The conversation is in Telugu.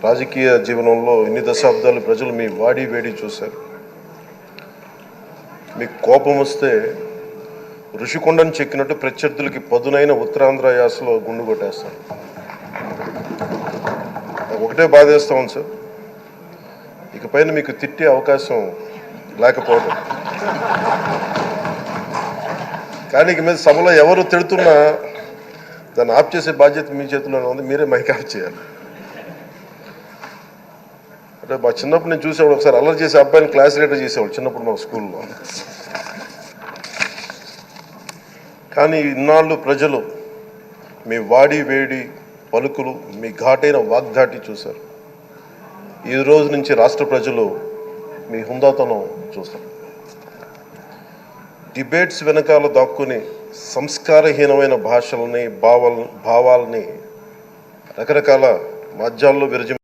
రాజకీయ జీవనంలో ఇన్ని దశాబ్దాలు ప్రజలు మీ వాడి వేడి చూశారు. మీకు కోపం వస్తే ఋషికొండను చెక్కినట్టు ప్రత్యర్థులకి పదునైన ఉత్తరాంధ్ర యాసలో గుండు కొట్టేస్తారు. ఒకటే బాధేస్తాం సార్, ఇకపైన మీకు తిట్టే అవకాశం లేకపోవడం. కానీ ఇక మీద సభలో ఎవరు తిడుతున్నా దాన్ని ఆఫ్ చేసే బాధ్యత మీ చేతిలోనే ఉంది. మీరే మైక్ ఆఫ్ చేయాలి. అంటే మా చిన్నప్పుడు నేను చూసేవాడు, ఒకసారి అల్లరి చేసే అబ్బాయిని క్లాస్ లీడర్ చేసేవాడు చిన్నప్పుడు మా స్కూల్లో. కానీ ఇన్నాళ్ళు ప్రజలు మీ వాడి వేడి పలుకులు, మీ ఘాటైన వాగ్ధాటి చూశారు. ఈ రోజు నుంచి రాష్ట్ర ప్రజలు మీ హుందాతనం చూస్తారు. డిబేట్స్ వెనకాల దాక్కుని సంస్కారహీనమైన భాషలని భావాలని రకరకాల మాధ్యాల్లో విరజి